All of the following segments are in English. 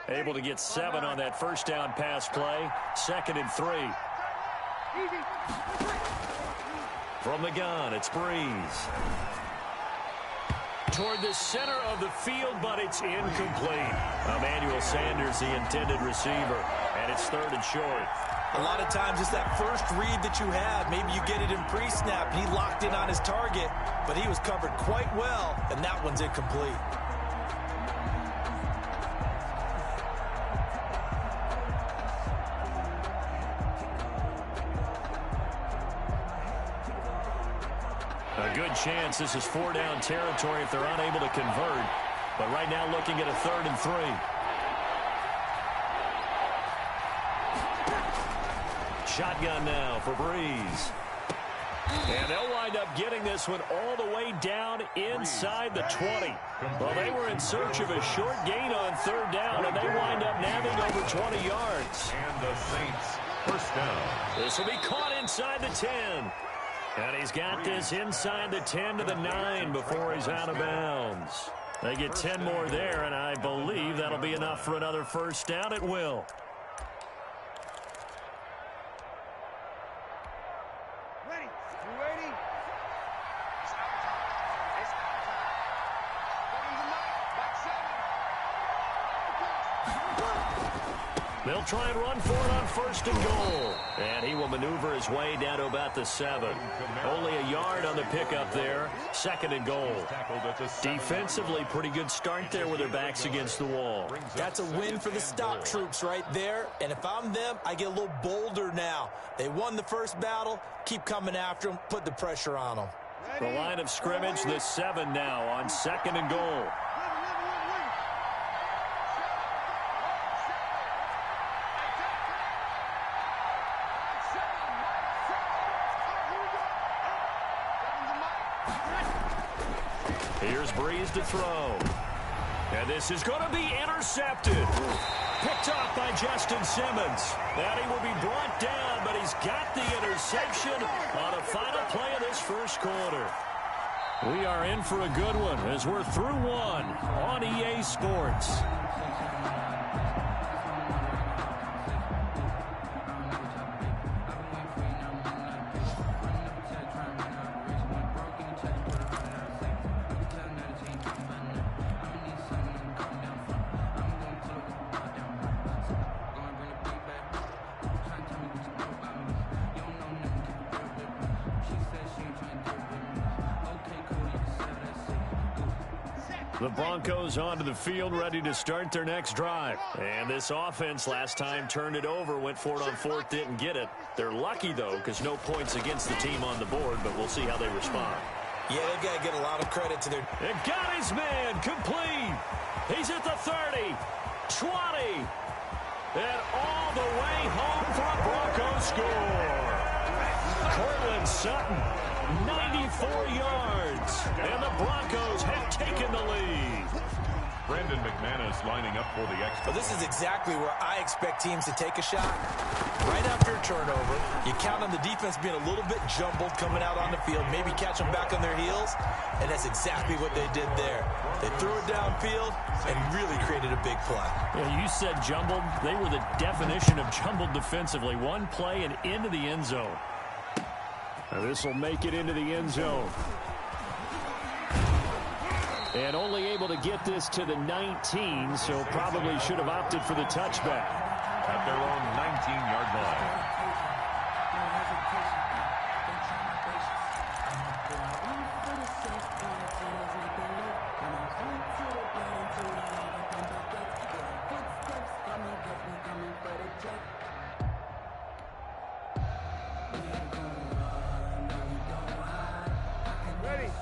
Able to get 7 on that first down pass play. 2nd and 3. From the gun, it's Breeze. Toward the center of the field, but it's incomplete. Emmanuel Sanders, the intended receiver, and it's 3rd and short. A lot of times it's that first read that you have. Maybe you get it in pre-snap. He locked in on his target, but he was covered quite well, and that one's incomplete. A good chance this is 4-down territory if they're unable to convert. But right now looking at a 3rd and 3. Shotgun now for Breeze. And they'll wind up getting this one all the way down inside the 20. Well, they were in search of a short gain on 3rd down, and they wind up nabbing over 20 yards. And the Saints, 1st down. This will be caught inside the 10. And he's got this inside the 10 to the 9 before he's out of bounds. They get 10 more there, and I believe that'll be enough for another 1st down. It will. They'll try and run for it on 1st and goal. And he will maneuver his way down to about the 7. Only a yard on the pickup there. 2nd and goal. Defensively, pretty good start there with their backs against the wall. That's a win for the stop troops right there. And if I'm them, I get a little bolder now. They won the first battle. Keep coming after them. Put the pressure on them. The line of scrimmage, the 7 now on 2nd and goal. Here's Breeze to throw. And this is going to be intercepted. Picked off by Justin Simmons. And he will be brought down, but he's got the interception on the final play of this 1st quarter. We are in for a good one as we're through 1 on EA Sports. The Broncos onto the field, ready to start their next drive. And this offense last time turned it over, went for it on 4th, didn't get it. They're lucky, though, because no points against the team on the board, but we'll see how they respond. Yeah, they've got to get a lot of credit to their... It got his man, complete. He's at the 30, 20, and all the way home for a Broncos score. Cortland Sutton, 94 yards, and the Broncos have taken the lead. Brandon McManus lining up for the extra. Well, this is exactly where I expect teams to take a shot. Right after a turnover, you count on the defense being a little bit jumbled coming out on the field, maybe catch them back on their heels, and that's exactly what they did there. They threw it downfield and really created a big play. Yeah, you said jumbled. They were the definition of jumbled defensively. One play and into the end zone. Now this will make it into the end zone. And only able to get this to the 19, so probably should have opted for the touchback. At their own 19-yard line.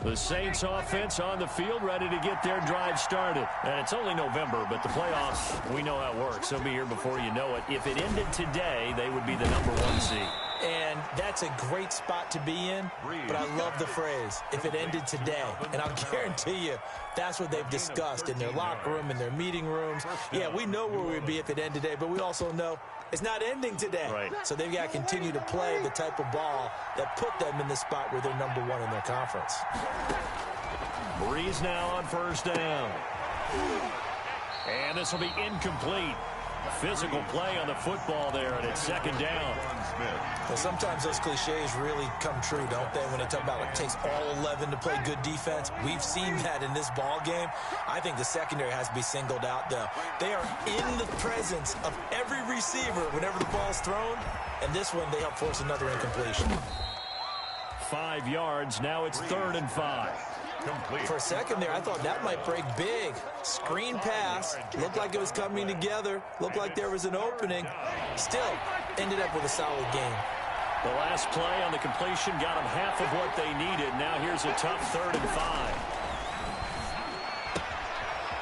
The Saints offense on the field, ready to get their drive started. And it's only November, but the playoffs, we know how it works. They'll be here before you know it. If it ended today, they would be the #1 seed. And that's a great spot to be in, but I love the phrase, if it ended today. And I'll guarantee you, that's what they've discussed in their locker room, in their meeting rooms. Yeah, we know where we'd be if it ended today, but we also know it's not ending today. Right. So they've got to continue to play the type of ball that put them in the spot where they're #1 in their conference. Breeze now on 1st down. And this will be incomplete. Physical play on the football there, and it's second down. Well, sometimes those cliches really come true, don't they? When they talk about it takes all 11 to play good defense. We've seen that in this ball game. I think the secondary has to be singled out, though. They are in the presence of every receiver whenever the ball's thrown, and this one they help force another incompletion. 5 yards. Now it's 3rd and 5. For a second there, I thought that might break big. Screen pass. Looked like it was coming together. Looked like there was an opening. Still, ended up with a solid game. The last play on the completion got them half of what they needed. Now here's a tough 3rd and 5.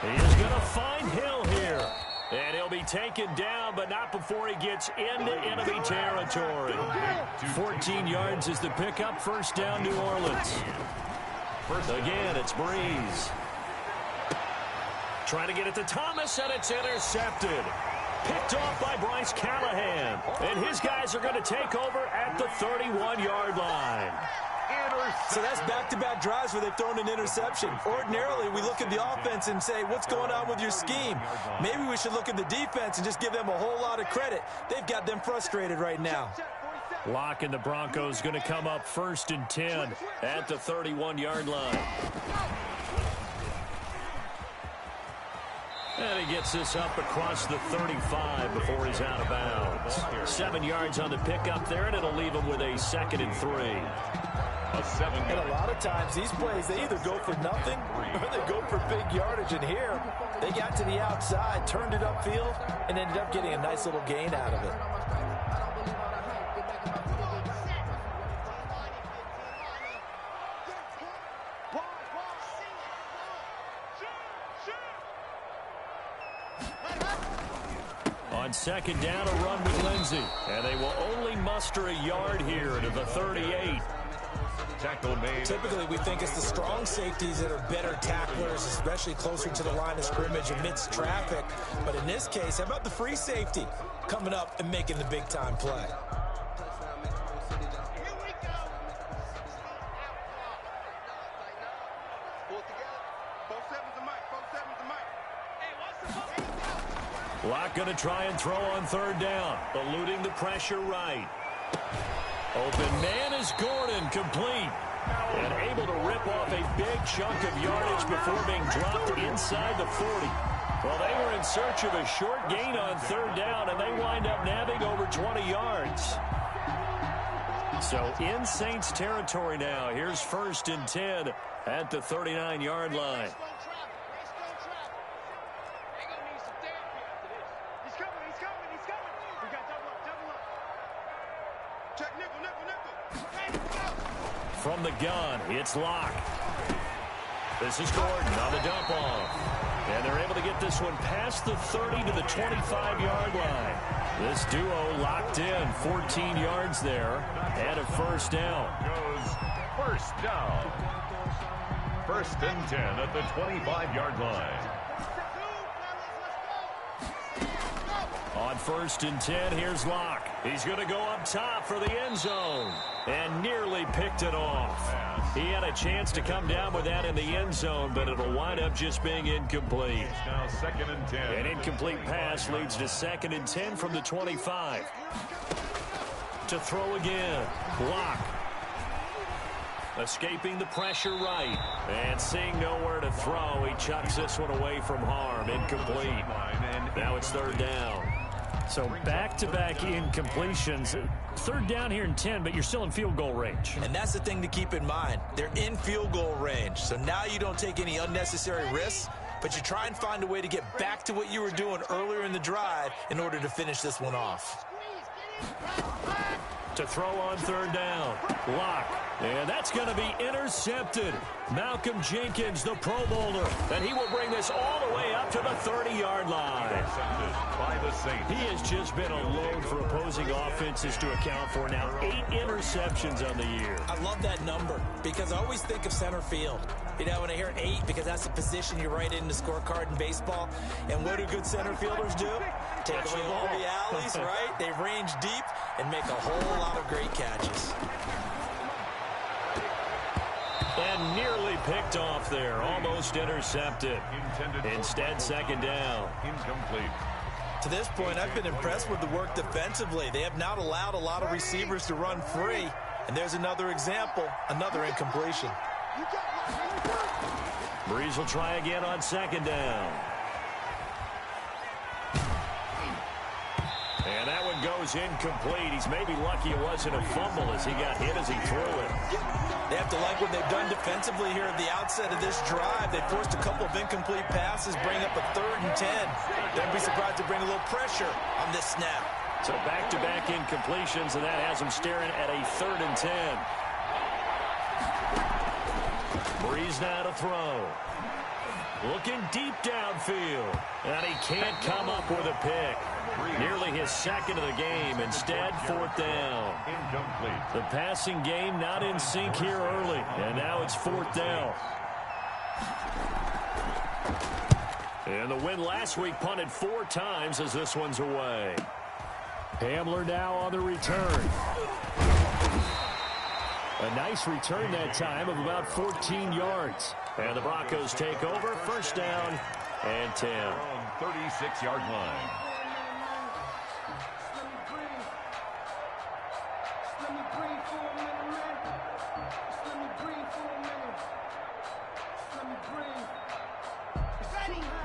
He is going to find Hill here. And he'll be taken down, but not before he gets into enemy territory. 14 yards is the pickup. First down, New Orleans. Again, it's Breeze. Trying to get it to Thomas, and it's intercepted. Picked off by Bryce Callahan. And his guys are going to take over at the 31-yard line. So that's back-to-back drives where they've thrown an interception. Ordinarily, we look at the offense and say, what's going on with your scheme? Maybe we should look at the defense and just give them a whole lot of credit. They've got them frustrated right now. Lock and the Broncos going to come up 1st and 10 at the 31-yard line. And he gets this up across the 35 before he's out of bounds. 7 yards on the pickup there, and it'll leave him with a 2nd and 3. And a lot of times, these plays, they either go for nothing or they go for big yardage. And here, they got to the outside, turned it upfield, and ended up getting a nice little gain out of it. On 2nd down, a run with Lindsey. And they will only muster a yard here to the 38. Tackle made. Typically, we think it's the strong safeties that are better tacklers, especially closer to the line of scrimmage amidst traffic. But in this case, how about the free safety coming up and making the big-time play? Locke going to try and throw on 3rd down, eluding the pressure right. Open man is Gordon, complete. And able to rip off a big chunk of yardage before being dropped inside the 40. Well, they were in search of a short gain on 3rd down, and they wind up nabbing over 20 yards. So in Saints territory now. Here's 1st and 10 at the 39-yard line. From the gun, it's Locke. This is Gordon on the dump off. And they're able to get this one past the 30 to the 25-yard line. This duo locked in, 14 yards there, and a 1st down. Goes 1st down. 1st and 10 at the 25-yard line. On 1st and 10, here's Locke. He's going to go up top for the end zone. And nearly picked it off. He had a chance to come down with that in the end zone, but it'll wind up just being incomplete. Now 2nd and 10. An incomplete pass leads to 2nd and 10 from the 25. To throw again. Locke. Escaping the pressure right. And seeing nowhere to throw, he chucks this one away from harm. Incomplete. Now it's 3rd down. So back-to-back incompletions. 3rd down here in 10, but you're still in field goal range. And that's the thing to keep in mind. They're in field goal range. So now you don't take any unnecessary risks, but you try and find a way to get back to what you were doing earlier in the drive in order to finish this one off. To throw on 3rd down. Locke. And that's going to be intercepted. Malcolm Jenkins, the Pro Bowler. And he will bring this all the way up to the 30-yard line. Intercepted by the Saints. He has just been a load for opposing offenses to account for. Now 8 interceptions on the year. I love that number because I always think of center field. You know, when I hear 8, because that's the position you write in the scorecard in baseball. And what do good center fielders do? Take away all the alleys, right? They range deep and make a whole lot of great catches. And And nearly picked off there. Almost intercepted. Instead, second down. Incomplete. To this point, I've been impressed with the work defensively. They have not allowed a lot of receivers to run free. And there's another example, another incompletion. Breeze will try again on second down. And that one goes incomplete. He's maybe lucky it wasn't a fumble as he got hit as he threw it. They have to like what they've done defensively here at the outset of this drive. They forced a couple of incomplete passes, bring up a 3rd and 10. Don't be surprised to bring a little pressure on this snap. So back-to-back incompletions, and that has him staring at a 3rd and 10. Breeze now to throw. Looking deep downfield. And he can't come up with a pick. Nearly his second of the game. Instead, 4th down. Incomplete. The passing game not in sync here early. And now it's 4th down. And the win last week punted 4 times as this one's away. Hamler now on the return. A nice return that time of about 14 yards. And the Broncos take over. 1st down and 10. 36-yard line.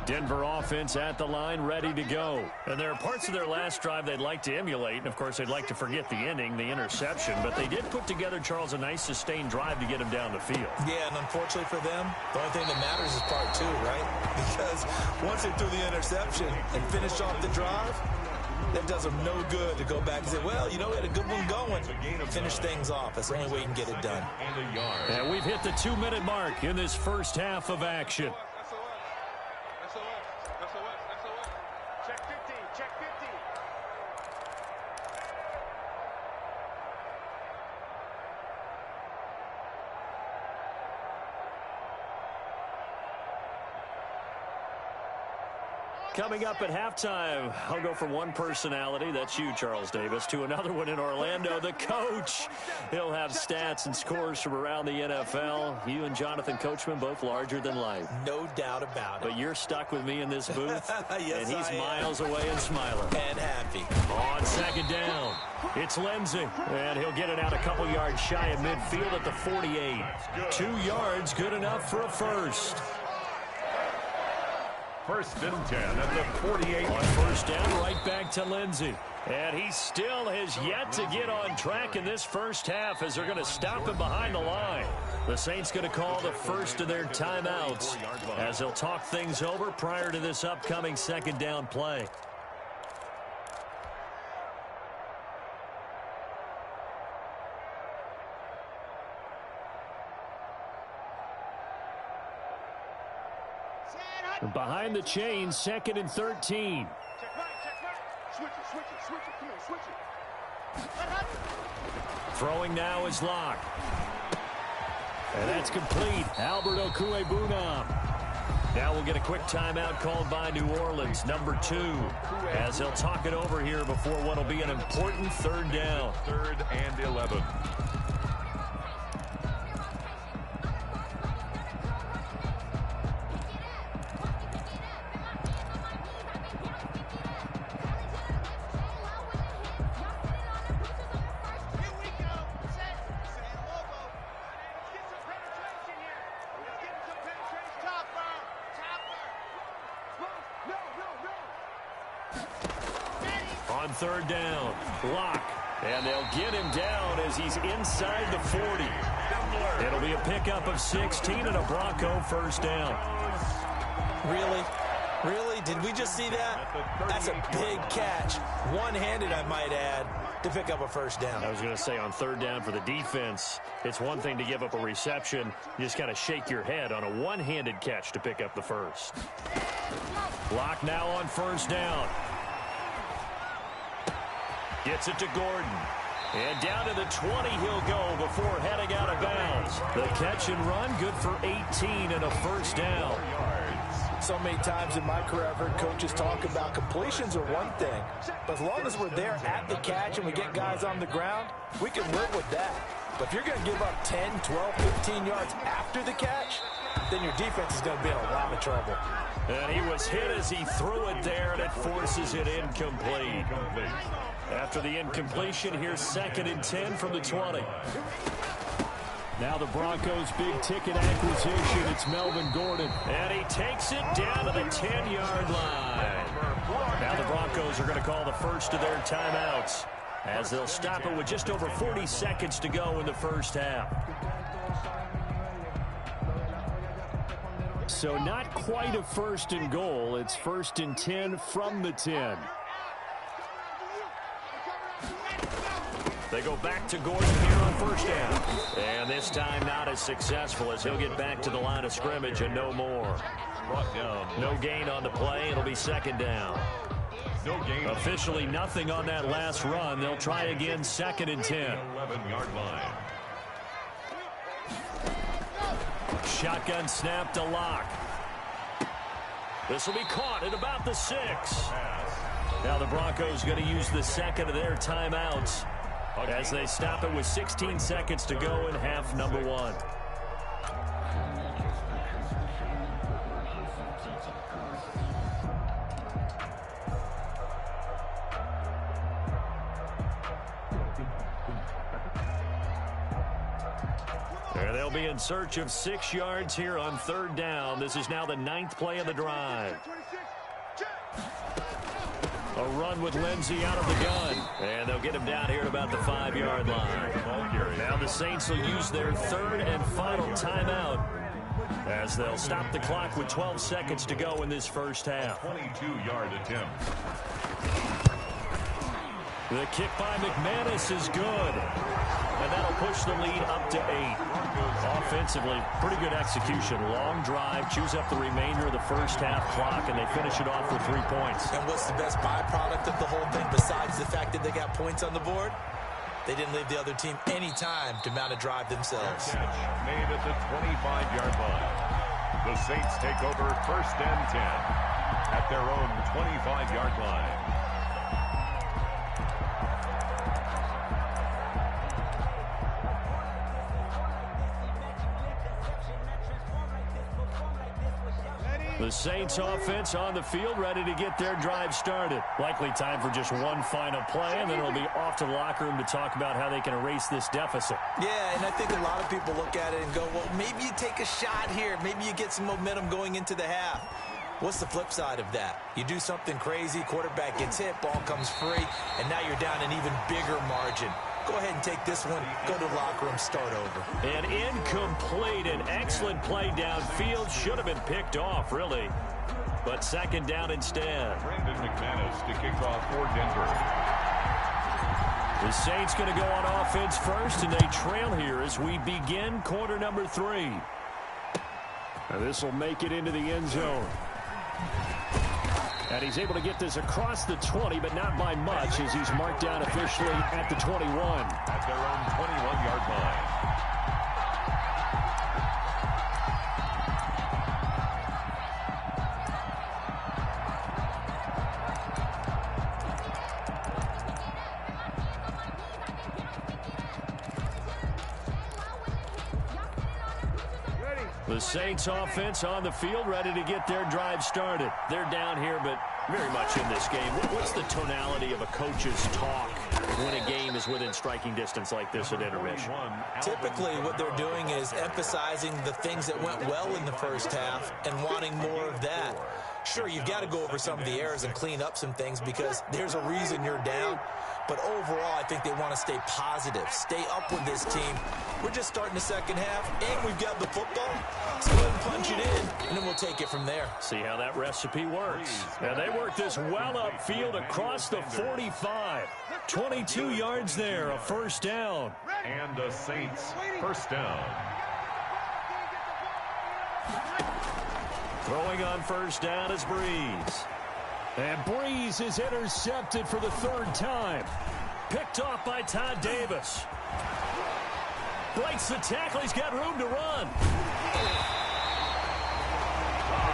Denver offense at the line, ready to go. And there are parts of their last drive they'd like to emulate. And, of course, they'd like to forget the ending, the interception. But they did put together, Charles, a nice sustained drive to get him down the field. Yeah, and unfortunately for them, the only thing that matters is part 2, right? Because once they threw the interception and finished off the drive, that does them no good to go back and say, well, you know, we had a good one going. Finish things off. That's the only way you can get it done. And we've hit the 2-minute mark in this first half of action. Coming up at halftime, I'll go from one personality, that's you, Charles Davis, to another one in Orlando, the coach. He'll have stats and scores from around the NFL. You and Jonathan Coachman, both larger than life. No doubt about it. But you're stuck with me in this booth, yes, and he's miles away and smiling. And happy. On second down, it's Lindsey, and he'll get it out a couple yards shy of midfield at the 48. 2 yards, good enough for a first. 1st and 10 at the 48. On 1st down, right back to Lindsey. And he still has yet to get on track in this first half as they're going to stop him behind the line. The Saints going to call the first of their timeouts as they'll talk things over prior to this upcoming 2nd down play. Behind the chains, 2nd and 13. Throwing now is Locke. And that's complete. Albert Okuebunam. Now we'll get a quick timeout called by New Orleans, number 2, as they'll talk it over here before what will be an important 3rd down. 3rd and 11. On 3rd down, Locke. And they'll get him down as he's inside the 40. It'll be a pickup of 16 and a Bronco 1st down. Really? Really? Did we just see that? That's a big catch. One-handed, I might add, to pick up a 1st down. I was going to say on 3rd down for the defense, it's one thing to give up a reception. You just kind of shake your head on a one-handed catch to pick up the 1st. Locke now on 1st down. Gets it to Gordon. And down to the 20 he'll go before heading out of bounds. The catch and run, good for 18 and a 1st down. So many times in my career, I've heard coaches talk about completions are one thing. But as long as we're there at the catch and we get guys on the ground, we can live with that. But if you're going to give up 10, 12, 15 yards after the catch, then your defense is going to be in a lot of trouble. And he was hit as he threw it there, and it forces it incomplete. After the incompletion, here's 2nd and 10 from the 20. Now the Broncos' big-ticket acquisition. It's Melvin Gordon. And he takes it down to the 10-yard line. Now the Broncos are going to call the first of their timeouts, as they'll stop it with just over 40 seconds to go in the first half. So not quite a 1st and goal. It's 1st and 10 from the 10. They go back to Gordon here on 1st down. And this time not as successful, as he'll get back to the line of scrimmage and no more. No gain on the play. It'll be 2nd down. No gain. Officially nothing on that last run. They'll try again, 2nd and 10. 11-yard line. Shotgun snap to Locke. This will be caught at about the 6. Now the Broncos going to use the 2nd of their timeouts as they stop it with 16 seconds to go in half number 1. They'll be in search of 6 yards here on 3rd down. This is now the 9th play of the drive. A run with Lindsey out of the gun. And they'll get him down here at about the 5-yard line. Now the Saints will use their 3rd and final timeout, as they'll stop the clock with 12 seconds to go in this first half. 22-yard attempt. The kick by McManus is good. And that'll push the lead up to 8. Offensively, pretty good execution. Long drive, chews up the remainder of the first half clock, and they finish it off with 3 points. And what's the best byproduct of the whole thing besides the fact that they got points on the board? They didn't leave the other team any time to mount a drive themselves. Catch made at the 25-yard line. The Saints take over 1st and 10 at their own 25-yard line. The Saints offense on the field, ready to get their drive started. Likely time for just one final play, and then it'll be off to the locker room to talk about how they can erase this deficit. Yeah, and I think a lot of people look at it and go, well, maybe you take a shot here. Maybe you get some momentum going into the half. What's the flip side of that? You do something crazy, quarterback gets hit, ball comes free, and now you're down an even bigger margin. Go ahead and take this one, go to the locker room, start over. And incomplete, an excellent play downfield. Should have been picked off, really. But 2nd down instead. Brandon McManus to kick off for Denver. The Saints going to go on offense first, and they trail here as we begin quarter number 3. Now this will make it into the end zone. And he's able to get this across the 20, but not by much, as he's marked down officially at the 21. At their own 21-yard line. The Saints offense on the field, ready to get their drive started. They're down here, but very much in this game. What's the tonality of a coach's talk when a game is within striking distance like this at intermission? Typically, what they're doing is emphasizing the things that went well in the first half and wanting more of that. Sure, you've got to go over some of the errors and clean up some things because there's a reason you're down. But overall, I think they want to stay positive, stay up with this team. We're just starting the second half, and we've got the football. So go ahead and punch it in, and then we'll take it from there. See how that recipe works. And they work this well upfield across the 45. 22 yards there, a 1st down. And the Saints 1st down. Throwing on 1st down is Breeze. And Breeze is intercepted for the 3rd time. Picked off by Todd Davis. Breaks the tackle. He's got room to run.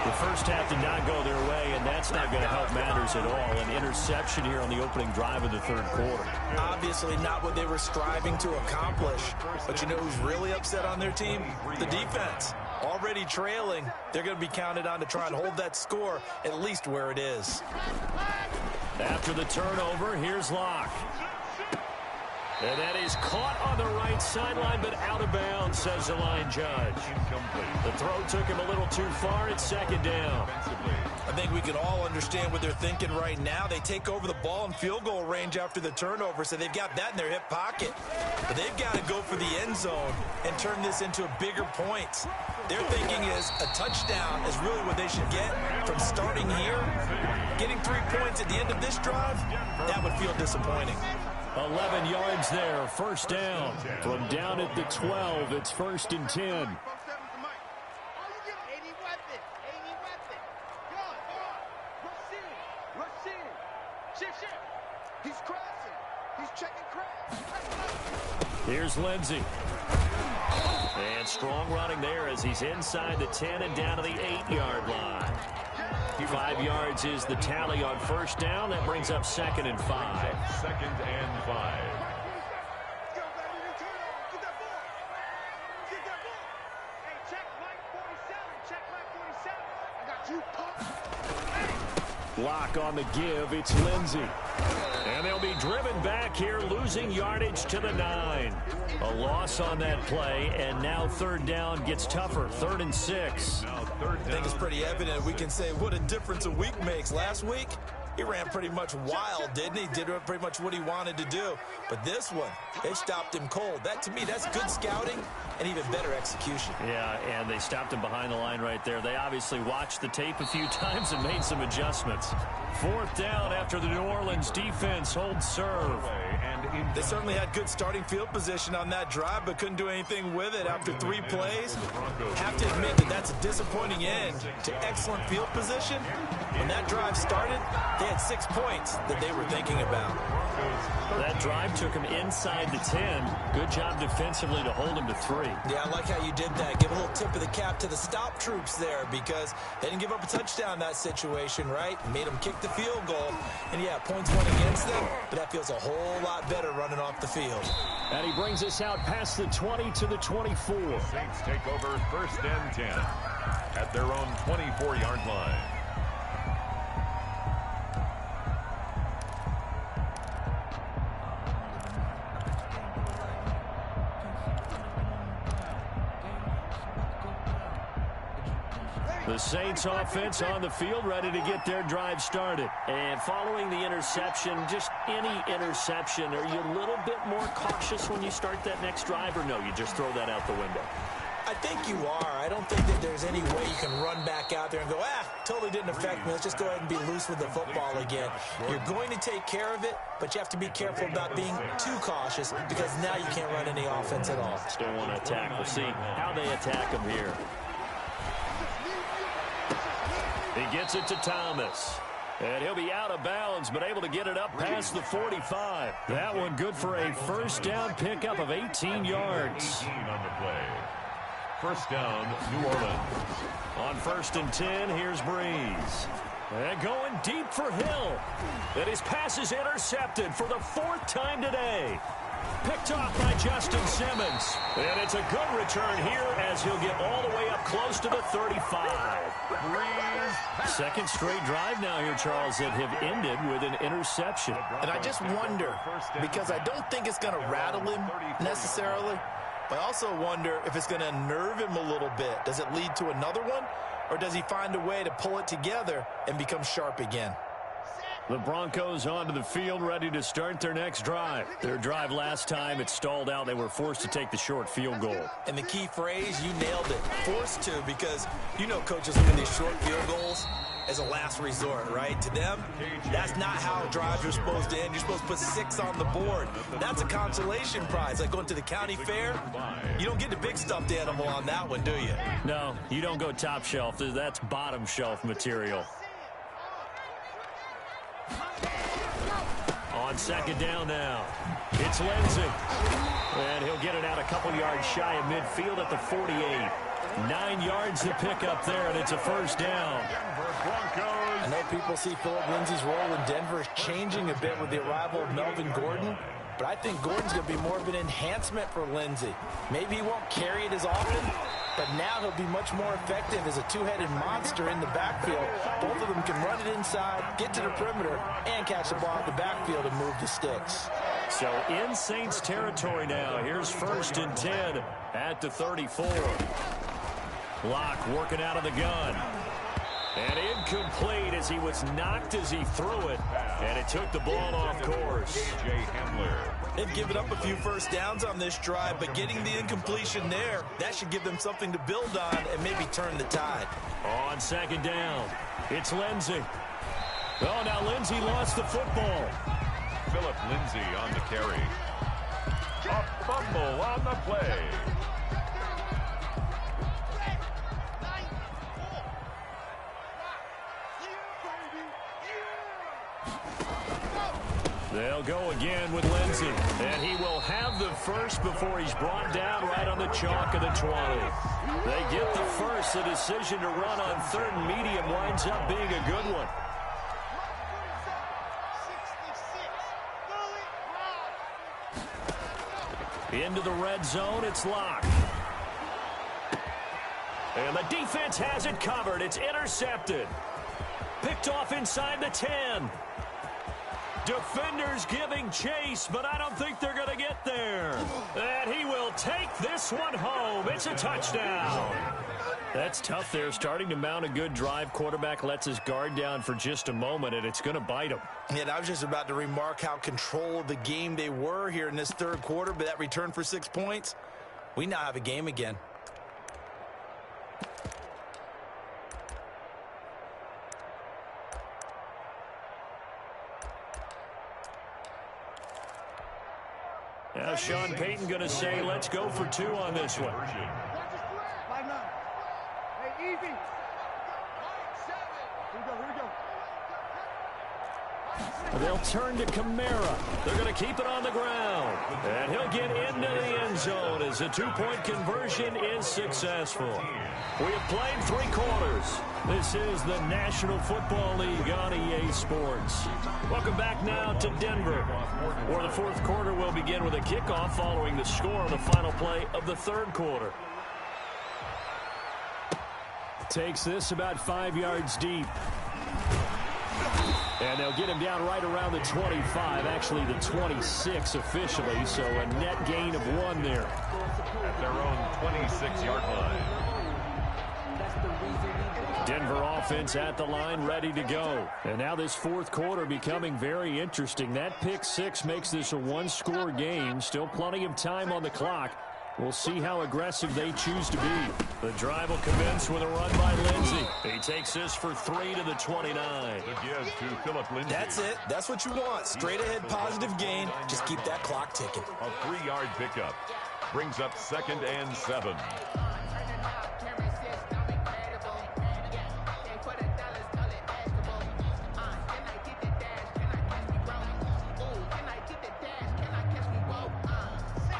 The first half did not go their way, and that's not going to help matters at all. An interception here on the opening drive of the third quarter. Obviously not what they were striving to accomplish. But you know who's really upset on their team? The defense. Already trailing, they're going to be counted on to try and hold that score at least where it is. After the turnover, here's Locke. And that is caught on the right sideline, but out of bounds, says the line judge. The throw took him a little too far. It's second down. I think we can all understand what they're thinking right now. They take over the ball in field goal range after the turnover, so they've got that in their hip pocket. But they've got to go for the end zone and turn this into bigger points. Their thinking is a touchdown is really what they should get from starting here. Getting 3 points at the end of this drive, that would feel disappointing. 11 yards there, first down. From down at the 12, it's 1st and 10. Here's Lindsey. And strong running there as he's inside the 10 and down to the 8-yard line. 5 yards is the tally on first down. That brings up 2nd and 5. 2nd and 5. Block on the give. It's Lindsey. And they'll be driven back here, losing yardage to the 9. A loss on that play, and now third down gets tougher. 3rd and 6. I think it's pretty evident. We can say what a difference a week makes. Last week, he ran pretty much wild, didn't he? Did pretty much what he wanted to do. But this one, they stopped him cold. That, to me, that's good scouting and even better execution. Yeah, and they stopped him behind the line right there. They obviously watched the tape a few times and made some adjustments. 4th down after the New Orleans defense holds serve. They certainly had good starting field position on that drive, but couldn't do anything with it after 3 plays. Have to admit that that's a disappointing end to excellent field position. When that drive started, they had 6 points that they were thinking about. That drive took him inside the 10. Good job defensively to hold him to 3. Yeah, I like how you did that. Give a little tip of the cap to the stop troops there because they didn't give up a touchdown in that situation, right? Made them kick the field goal. And, yeah, points went against them, but that feels a whole lot better running off the field. And he brings us out past the 20 to the 24. The Saints take over 1st and 10 at their own 24-yard line. The Saints offense on the field, ready to get their drive started. And following the interception, just any interception, are you a little bit more cautious when you start that next drive, or no, you just throw that out the window? I think you are. I don't think that there's any way you can run back out there and go, totally didn't affect me. Let's just go ahead and be loose with the football again. You're going to take care of it, but you have to be careful about being too cautious because now you can't run any offense at all. Still want to attack. We'll see how they attack him here. He gets it to Thomas. And he'll be out of bounds, but able to get it up past the 45. That one good for a first down pickup of 18 yards. 18 on the play. First down, New Orleans. On 1st and 10, here's Breeze. And going deep for Hill. And his pass is intercepted for the 4th time today. Picked off by Justin Simmons. And it's a good return here as he'll get all the way up close to the 35. Second straight drive now here, Charles, that have ended with an interception. And I just wonder, because I don't think it's going to rattle him necessarily, but I also wonder if it's going to unnerve him a little bit. Does it lead to another one, or does he find a way to pull it together and become sharp again? The Broncos onto the field, ready to start their next drive. Their drive last time, it stalled out. They were forced to take the short field goal. And the key phrase, you nailed it, forced to, because you know coaches look at these short field goals as a last resort, right? To them, that's not how drives are supposed to end. You're supposed to put 6 on the board. That's a consolation prize, like going to the county fair. You don't get the big stuffed animal on that one, do you? No, you don't go top shelf. That's bottom shelf material. On second down now, it's Lindsey. And he'll get it out a couple yards shy of midfield at the 48. 9 yards to pick up there, and it's a first down. I know people see Philip Lindsay's role in Denver changing a bit with the arrival of Melvin Gordon, but I think Gordon's going to be more of an enhancement for Lindsay. Maybe he won't carry it as often, but now he'll be much more effective as a two-headed monster in the backfield. Both of them can run it inside, get to the perimeter, and catch the ball in the backfield and move the sticks. So in Saints territory now. Here's 1st and 10 at the 34. Locke working out of the gun. And incomplete as he was knocked as he threw it. And it took the ball off course. They've given up a few first downs on this drive, but getting the incompletion there, that should give them something to build on and maybe turn the tide. On 2nd down, it's Lindsay. Oh, now Lindsay lost the football. Philip Lindsay on the carry. A fumble on the play. They'll go again with Lindsay. And he will have the first before he's brought down right on the chalk of the 20. They get the first. The decision to run on 3rd and medium winds up being a good one. Into the red zone, it's Locke. And the defense has it covered. It's intercepted. Picked off inside the 10. Defenders giving chase, but I don't think they're going to get there. And he will take this one home. It's a touchdown. That's tough there. Starting to mount a good drive. Quarterback lets his guard down for just a moment, and it's going to bite him. Yeah, I was just about to remark how control of the game they were here in this 3rd quarter, but that return for 6 points, we now have a game again. Now Sean Payton going to say, let's go for 2 on this one. They'll turn to Kamara. They're going to keep it on the ground. And he'll get into the end zone as a 2-point conversion is successful. We have played 3 quarters. This is the National Football League on EA Sports. Welcome back now to Denver, where the 4th quarter will begin with a kickoff following the score on the final play of the 3rd quarter. Takes this about 5 yards deep. And they'll get him down right around the 25, actually the 26 officially, so a net gain of 1 there. At their own 26-yard line. Denver offense at the line, ready to go. And now this 4th quarter becoming very interesting. That pick 6 makes this a 1-score game. Still plenty of time on the clock. We'll see how aggressive they choose to be. The drive will commence with a run by Lindsay. He takes this for 3 to the 29. The give to Philip Lindsay. That's it. That's what you want. Straight ahead positive gain. Just keep that clock ticking. A 3-yard pickup. Brings up 2nd and 7.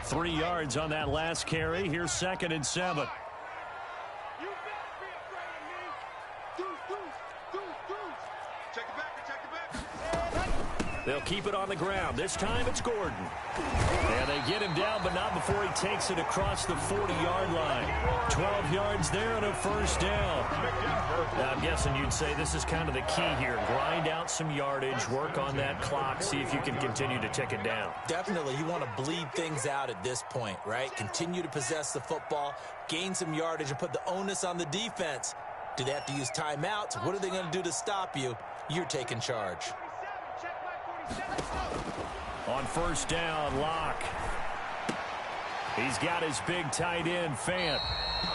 Three yards on that last carry. Here's 2nd and 7. They'll keep it on the ground. This time it's Gordon. And they get him down, but not before he takes it across the 40-yard line. 12 yards there and a first down. Now, I'm guessing you'd say this is kind of the key here. Grind out some yardage, work on that clock, see if you can continue to tick it down. Definitely. You want to bleed things out at this point, right? Continue to possess the football, gain some yardage, and put the onus on the defense. Do they have to use timeouts? What are they going to do to stop you? You're taking charge. On first down, Locke. He's got his big tight end, Fant.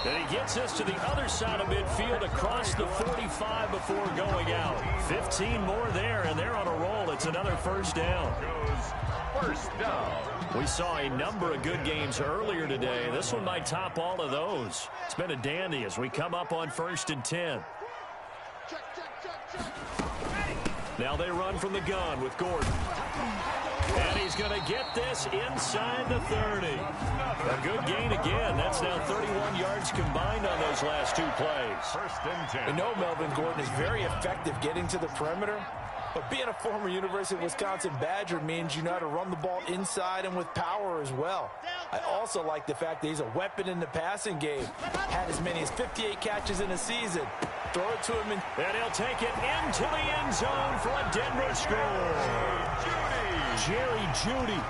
And he gets us to the other side of midfield across the 45 before going out. 15 more there, and they're on a roll. It's another first down. First down. We saw a number of good games earlier today. This one might top all of those. It's been a dandy as we come up on 1st and 10. Now they run from the gun with Gordon. And he's going to get this inside the 30. A good gain again. That's now 31 yards combined on those last two plays. First and 10. You know Melvin Gordon is very effective getting to the perimeter, but being a former University of Wisconsin Badger means you know how to run the ball inside and with power as well. I also like the fact that he's a weapon in the passing game. Had as many as 58 catches in a season. Throw it to him, and he'll take it into the end zone for a Denver score. Jerry Jeudy,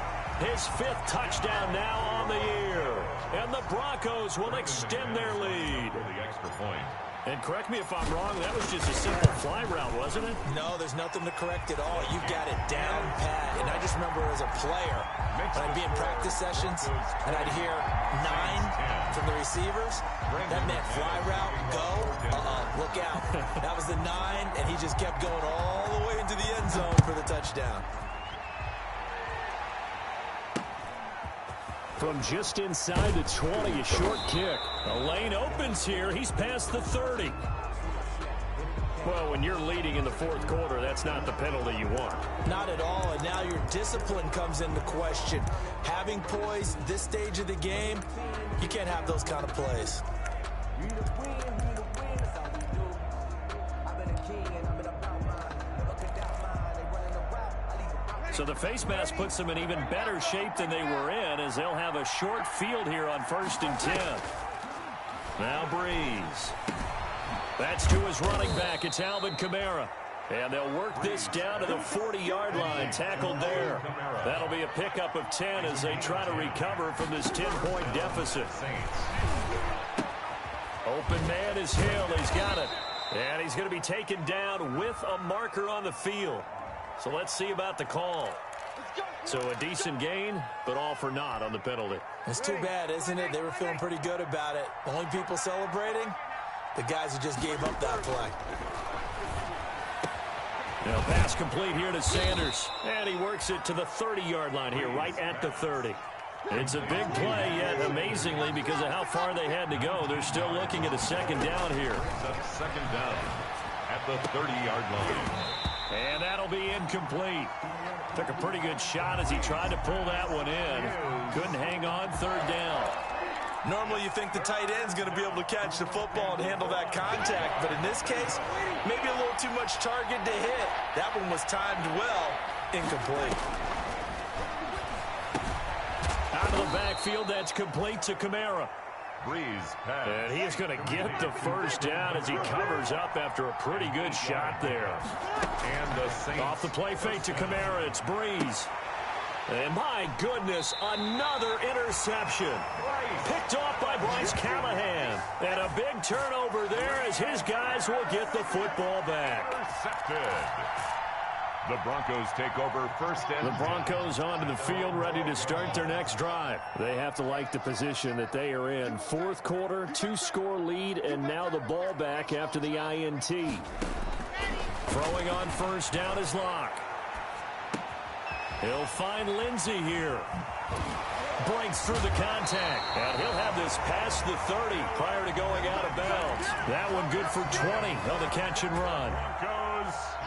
his 5th touchdown now on the year. And the Broncos will extend their lead. For the extra point. And correct me if I'm wrong, that was just a simple fly route, wasn't it? No, there's nothing to correct at all. You've got it down pat. And I just remember as a player, when I'd be in practice sessions, and I'd hear 9 from the receivers, that meant fly route, go, look out. That was the 9, and he just kept going all the way into the end zone for the touchdown. From just inside the 20, a short kick. The lane opens here. He's past the 30. Well, when you're leading in the 4th quarter, that's not the penalty you want. Not at all, and now your discipline comes into question. Having poise this stage of the game, you can't have those kind of plays. So the face mask puts them in even better shape than they were in, as they'll have a short field here on 1st and 10. Now Breeze. That's to his running back. It's Alvin Kamara. And they'll work this down to the 40-yard line. Tackled there. That'll be a pickup of 10 as they try to recover from this 10-point deficit. Open man is Hill. He's got it. And he's going to be taken down with a marker on the field. So let's see about the call. So a decent gain, but all for naught on the penalty. It's too bad, isn't it? They were feeling pretty good about it. The only people celebrating, the guys who just gave up that play. Now pass complete here to Sanders. And he works it to the 30-yard line here, right at the 30. It's a big play, yet amazingly, because of how far they had to go, they're still looking at a 2nd down here. Second down at the 30-yard line. And that'll be incomplete. Took a pretty good shot as he tried to pull that one in. Couldn't hang on 3rd down. Normally you think the tight end's going to be able to catch the football and handle that contact, but in this case, maybe a little too much target to hit. That one was timed well, incomplete. Out of the backfield, that's complete to Kamara. Breeze pass. And he is going to get the 1st down as he covers up after a pretty good shot there. And the Saints. Off the play fake to Kamara, it's Breeze. And my goodness, another interception. Picked off by Bryce Callahan. And a big turnover there as his guys will get the football back. Intercepted. The Broncos take over 1st and 10. The Broncos onto the field, ready to start their next drive. They have to like the position that they are in. 4th quarter, 2-score lead, and now the ball back after the INT. Throwing on 1st down is Locke. He'll find Lindsey here. Breaks through the contact. And he'll have this past the 30 prior to going out of bounds. That one good for 20 on the catch and run.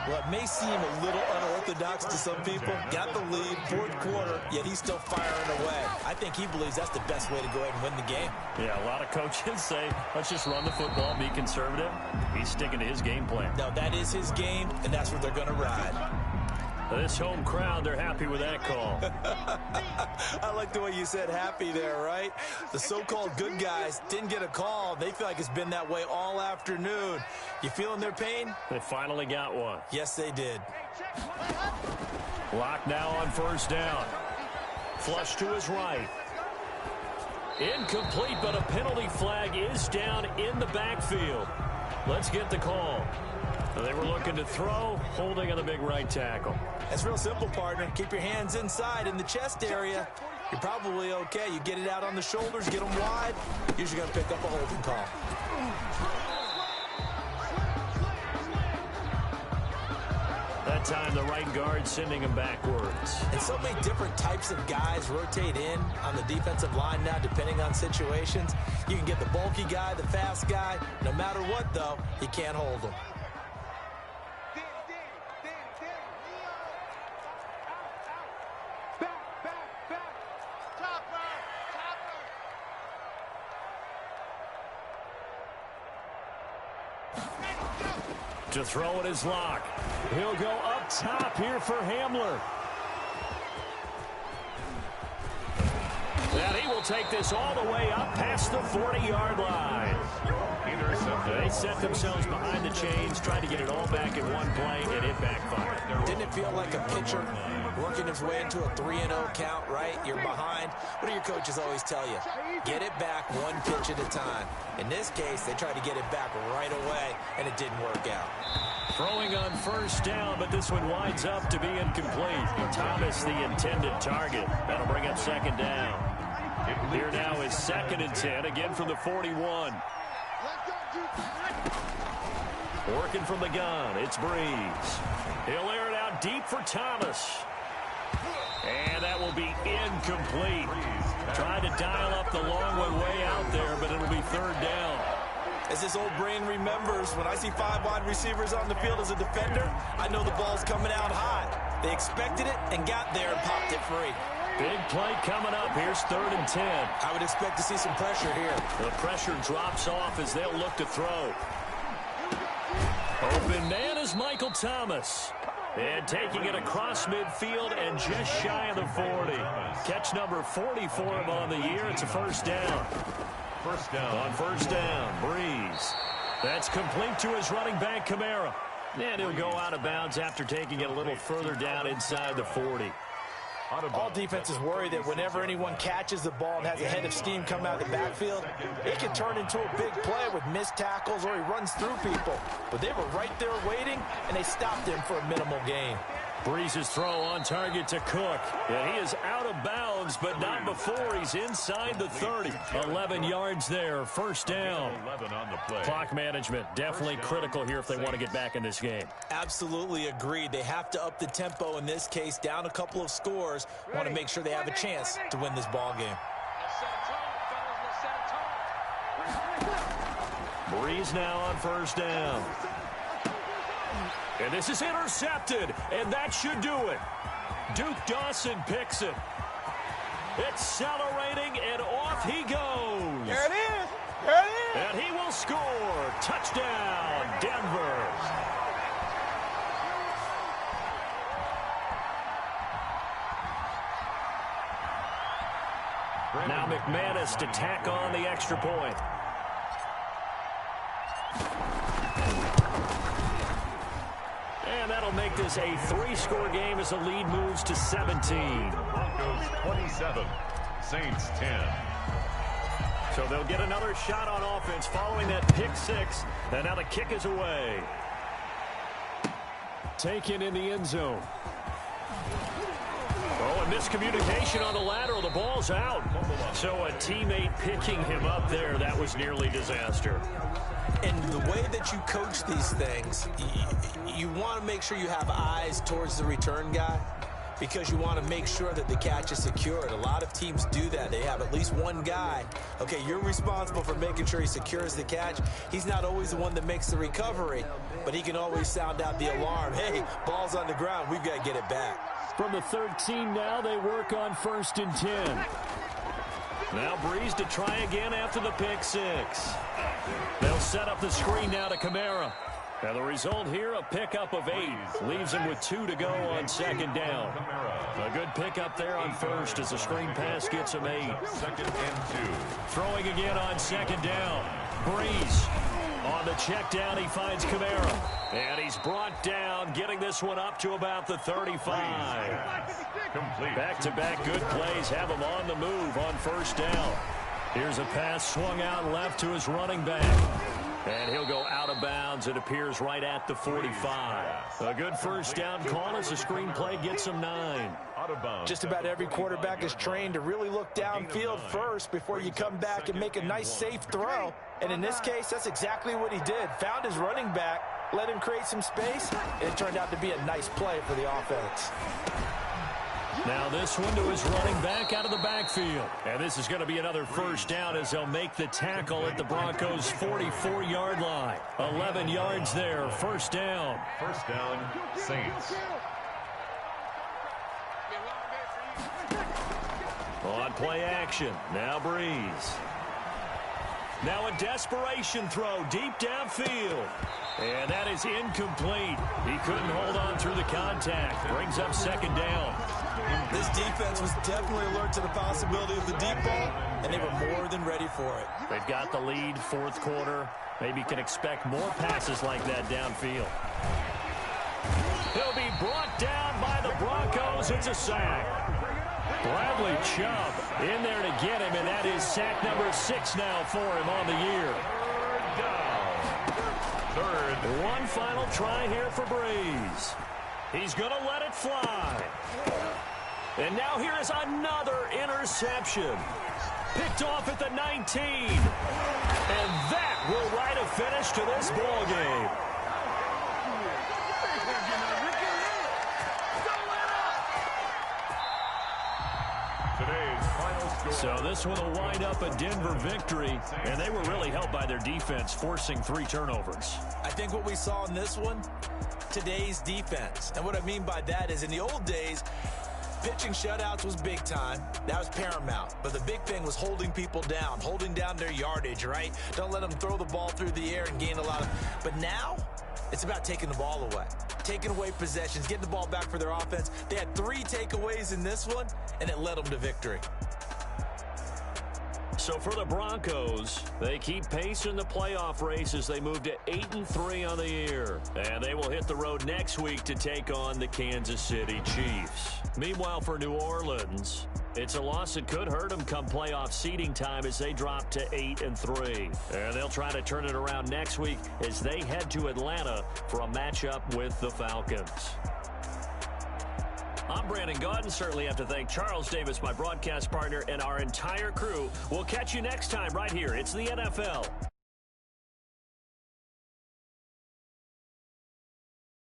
Well, it may seem a little unorthodox to some people. Got the lead, 4th quarter, yet he's still firing away. I think he believes that's the best way to go ahead and win the game. Yeah, a lot of coaches say, let's just run the football, be conservative. He's sticking to his game plan. No, that is his game, and that's what they're going to ride. This home crowd, they're happy with that call. I like the way you said happy there, right? The so-called good guys didn't get a call. They feel like it's been that way all afternoon. You feeling their pain? They finally got one. Yes, they did. Lock now on 1st down. Flush to his right. Incomplete, but a penalty flag is down in the backfield. Let's get the call. They were looking to throw, holding on the big right tackle. That's real simple, partner. Keep your hands inside in the chest area. You're probably okay. You get it out on the shoulders, get them wide. Usually going to pick up a holding call. That time, the right guard sending him backwards. And so many different types of guys rotate in on the defensive line now, depending on situations. You can get the bulky guy, the fast guy. No matter what, though, you can't hold them. To throw at his lock. He'll go up top here for Hamler. And he will take this all the way up past the 40-yard line. They set themselves behind the chains, trying to get it all back in one play, and it backfired. Didn't it feel like a pitcher working his way into a 3-0 count, right? You're behind. What do your coaches always tell you? Get it back one pitch at a time. In this case, they tried to get it back right away, and it didn't work out. Throwing on first down, but this one winds up to be incomplete. Thomas, the intended target. That'll bring up second down. Here now is 2nd and 10, again from the 41. Working from the gun, it's Breeze. He'll air it out deep for Thomas. And that will be incomplete. Trying to dial up the long one way out there, but it'll be 3rd down. As this old brain remembers, when I see 5 wide receivers on the field as a defender, I know the ball's coming out high. They expected it and got there and popped it free. Big play coming up. Here's 3rd and 10. I would expect to see some pressure here. The pressure drops off as they'll look to throw. Open man is Michael Thomas. And taking it across midfield and just shy of the 40. Catch number 40 for him on the year. It's a 1st down. First down. On 1st down, Breeze. That's complete to his running back, Kamara. And he'll go out of bounds after taking it a little further down inside the 40. All defenses worry that whenever anyone catches the ball and has a head of steam coming out of the backfield, it can turn into a big play with missed tackles or he runs through people. But they were right there waiting, and they stopped him for a minimal gain. Breeze's throw on target to Cook. And he is out of bounds, but not before he's inside the 30. 11 yards there, 1st down. 11 on the play. Clock management, definitely critical here if they want to get back in this game. Absolutely agreed. They have to up the tempo in this case, down a couple of scores. Want to make sure they have a chance to win this ball game. Breeze now on 1st down. And this is intercepted, and that should do it. Duke Dawson picks it. Accelerating, and off he goes. There it is. There it is. And he will score. Touchdown, Denver. Now McManus to tack on the extra point. And that'll make this a 3-score game as the lead moves to 17. Broncos 27, Saints 10. So they'll get another shot on offense following that pick 6. And now the kick is away. Taken in the end zone. Oh, a miscommunication on the lateral. The ball's out. So a teammate picking him up there. That was nearly disaster. And the way that you coach these things, you want to make sure you have eyes towards the return guy because you want to make sure that the catch is secured. A lot of teams do that. They have at least one guy. Okay, you're responsible for making sure he secures the catch. He's not always the one that makes the recovery, but he can always sound out the alarm. Hey, ball's on the ground. We've got to get it back. From the 13 now, they work on 1st and 10. Now Breeze to try again after the pick 6. They'll set up the screen now to Kamara. And the result here, a pickup of 8. Leaves him with 2 to go on 2nd down. A good pickup there on 1st as the screen pass gets him 8. 2nd and 2. Throwing again on 2nd down. Breeze. On the check down, he finds Kamara. And he's brought down, getting this one up to about the 35. Complete. Back-to-back good plays have him on the move on 1st down. Here's a pass swung out left to his running back. And he'll go out of bounds. It appears right at the 45. A good 1st down call as the screenplay gets him 9. Out of bounds. Just about every quarterback is trained to really look downfield first before you come back and make a nice, safe throw. And in this case, that's exactly what he did. Found his running back, let him create some space, and it turned out to be a nice play for the offense. Now this one to his running back out of the backfield. And this is going to be another 1st down as they'll make the tackle at the Broncos' 44-yard line. 11 yards there, 1st down. 1st down, Saints. On play action, now Breeze. Now a desperation throw deep downfield. And that is incomplete. He couldn't hold on through the contact. Brings up second down. This defense was definitely alert to the possibility of the deep ball, and they were more than ready for it. They've got the lead, fourth quarter. Maybe can expect more passes like that downfield. He'll be brought down by the Broncos. It's a sack. Bradley Chubb in there to get him, and that is sack number 6 now for him on the year. Third. One final try here for Breeze. He's going to let it fly. And now here is another interception. Picked off at the 19. And that will write a finish to this ball game. So this one will wind up a Denver victory, and they were really helped by their defense, forcing 3 turnovers. I think what we saw in this one, today's defense. And what I mean by that is in the old days, pitching shutouts was big time. That was paramount. But the big thing was holding people down, holding down their yardage, right? Don't let them throw the ball through the air and gain a lot of... But now, it's about taking the ball away. Taking away possessions, getting the ball back for their offense. They had 3 takeaways in this one, and it led them to victory. So for the Broncos, they keep pace in the playoff race as they move to 8-3 on the year. And they will hit the road next week to take on the Kansas City Chiefs. Meanwhile, for New Orleans, it's a loss that could hurt them come playoff seeding time as they drop to 8-3. And they'll try to turn it around next week as they head to Atlanta for a matchup with the Falcons. I'm Brandon Gaudin. Certainly have to thank Charles Davis, my broadcast partner, and our entire crew. We'll catch you next time right here. It's the NFL.